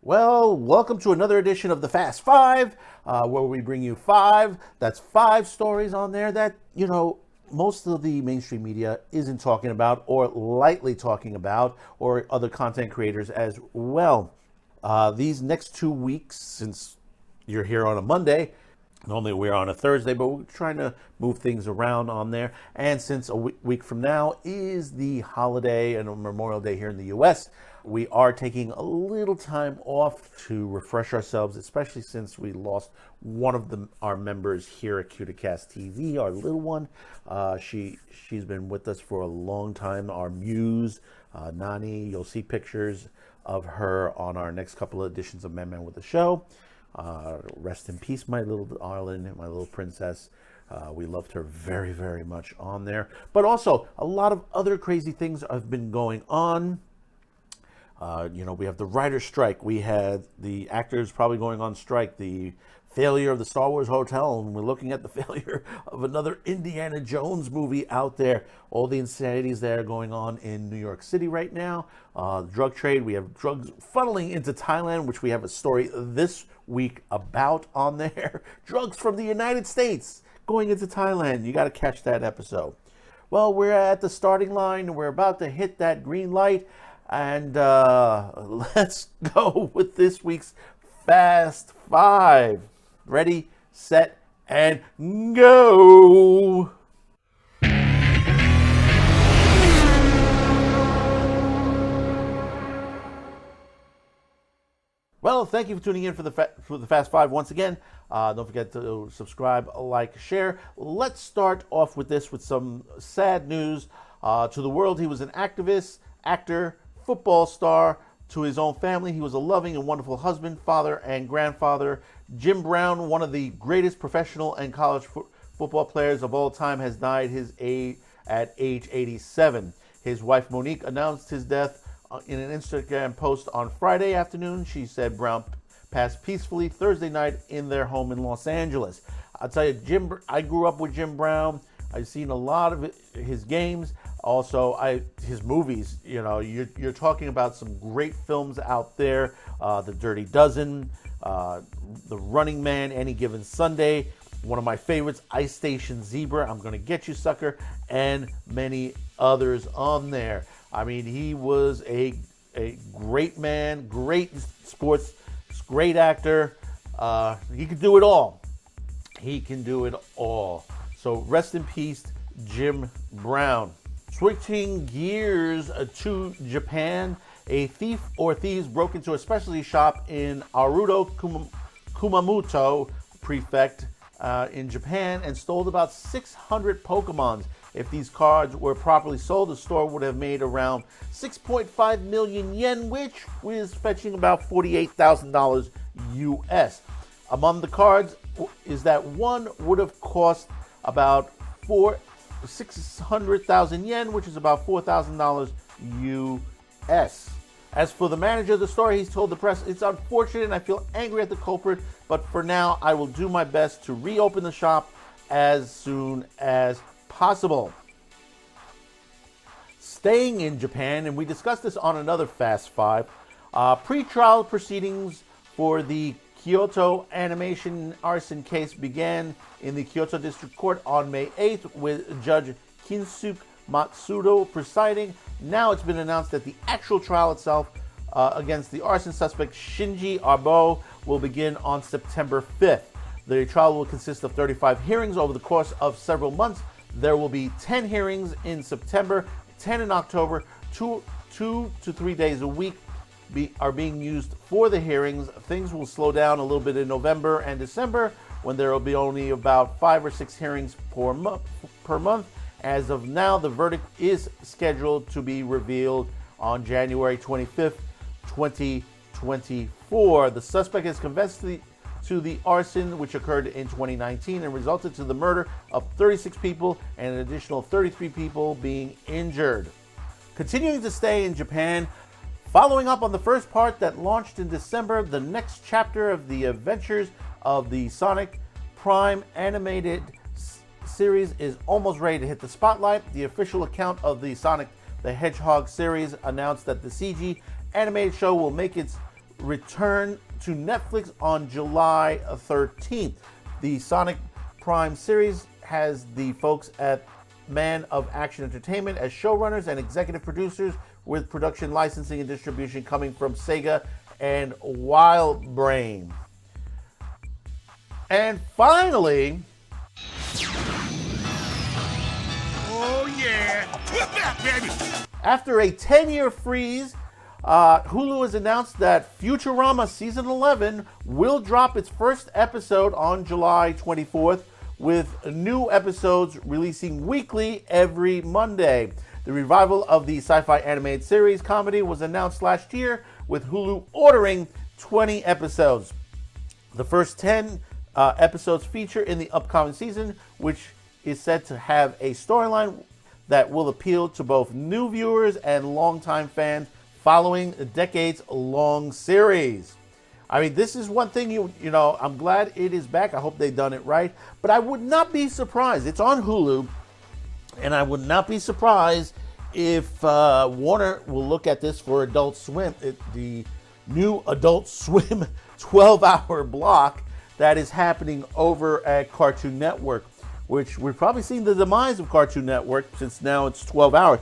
Well, welcome to another edition of the Fast Five, where we bring you five stories on there that, most of the mainstream media isn't talking about or lightly talking about, or other content creators as well. These next 2 weeks, since you're here on a Monday, normally we're on a Thursday, but we're trying to move things around on there. And since a week from now is the holiday and Memorial Day here in the U.S., we are taking a little time off to refresh ourselves, especially since we lost one of our members here at CutiCast TV, our little one. She's been with us for a long time, our muse, Nani. You'll see pictures of her on our next couple of editions of Man with the Show. Rest in peace, my little darling, my little princess. We loved her very, very much on there. But also, a lot of other crazy things have been going on. We have the writer's strike. We had the actors probably going on strike. The failure of the Star Wars Hotel, and we're looking at the failure of another Indiana Jones movie out there. All the insanities that are going on in New York City right now. The drug trade. We have drugs funneling into Thailand, which we have a story this week about on there. Drugs from the United States going into Thailand. You got to catch that episode. Well, we're at the starting line. We're about to hit that green light. And let's go with this week's Fast Five. Ready, set, and go! Well, thank you for tuning in for the Fast Five once again. Don't forget to subscribe, like, share. Let's start off with some sad news. To the world, he was an activist, actor, football star. To his own family, he was a loving and wonderful husband, father, and grandfather. Jim Brown, one of the greatest professional and college football players of all time, has died at age 87. His wife, Monique, announced his death in an Instagram post on Friday afternoon. She said Brown passed peacefully Thursday night in their home in Los Angeles. I'll tell you, I grew up with Jim Brown. I've seen a lot of his games. Also, his movies. You're talking about some great films out there. The Dirty Dozen, The Running Man, Any Given Sunday. One of my favorites, Ice Station Zebra, I'm Gonna Get You Sucker, and many others on there. I mean, he was a great man, great sports, great actor. He could do it all. He can do it all. So rest in peace, Jim Brown. Switching gears to Japan, a thief or thieves broke into a specialty shop in Arudo, Kumamoto Prefect in Japan and stole about 600 Pokemons. If these cards were properly sold, the store would have made around 6.5 million yen, which was fetching about $48,000 US. Among the cards is that one would have cost about 600,000 yen, which is about $4,000 US. As for the manager of the store, he's told the press, "It's unfortunate and I feel angry at the culprit, but for now I will do my best to reopen the shop as soon as possible." Staying in Japan, and we discussed this on another Fast Five, pre-trial proceedings for the Kyoto animation arson case began in the Kyoto District Court on May 8th with Judge Kinsuke Matsudo presiding. Now it's been announced that the actual trial itself against the arson suspect Shinji Arbo will begin on September 5th. The trial will consist of 35 hearings over the course of several months. There will be 10 hearings in September, 10 in October, 2 to 3 days a week are being used for the hearings. Things will slow down a little bit in November and December when there will be only about 5 or 6 hearings per month. As of now, the verdict is scheduled to be revealed on January 25th, 2024. The suspect is confessed to the arson, which occurred in 2019 and resulted to the murder of 36 people and an additional 33 people being injured. Continuing to stay in Japan, following up on the first part that launched in December, the next chapter of the adventures of the Sonic Prime animated series is almost ready to hit the spotlight. The official account of the Sonic the Hedgehog series announced that the CG animated show will make its return to Netflix on July 13th. The Sonic Prime series has the folks at Man of Action Entertainment as showrunners and executive producers, with production, licensing, and distribution coming from Sega and WildBrain. And finally, oh yeah, flip that, baby! After a 10-year freeze, Hulu has announced that Futurama Season 11 will drop its first episode on July 24th, with new episodes releasing weekly every Monday. The revival of the sci-fi animated series comedy was announced last year, with Hulu ordering 20 episodes. The first 10 episodes feature in the upcoming season, which is said to have a storyline that will appeal to both new viewers and longtime fans following a decades-long series. I mean, this is one thing, you know, I'm glad it is back. I hope they've done it right. But I would not be surprised. It's on Hulu, and I would not be surprised if Warner will look at this for Adult Swim, the new Adult Swim 12-hour block that is happening over at Cartoon Network, which we've probably seen the demise of Cartoon Network since now it's 12 hours.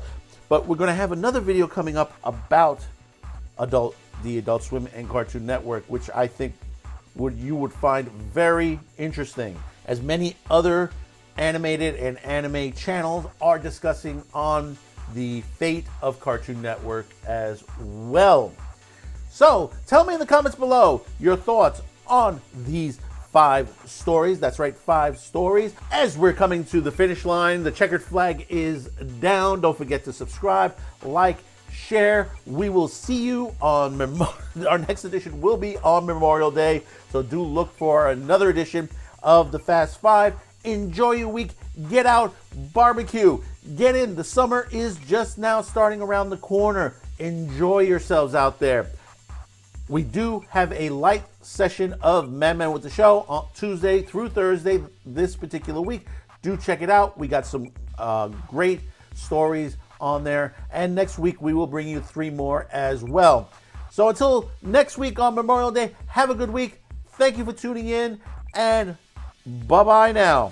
But we're going to have another video coming up about the Adult Swim and Cartoon Network, which I think you would find very interesting, as many other animated and anime channels are discussing on the fate of Cartoon Network as well. So tell me in the comments below your thoughts on these 5 stories. That's right, 5 stories. As we're coming to the finish line, the checkered flag is down. Don't forget to subscribe, like, share. We will see you on our next edition will be on Memorial Day. So do look for another edition of the Fast 5. Enjoy your week. Get out, barbecue, get in. The summer is just now starting around the corner. Enjoy yourselves out there. We do have a light session of Man with the Show on Tuesday through Thursday this particular week. Do check it out. We got some great stories on there. And next week we will bring you 3 more as well. So until next week on Memorial Day, have a good week. Thank you for tuning in, and bye-bye now.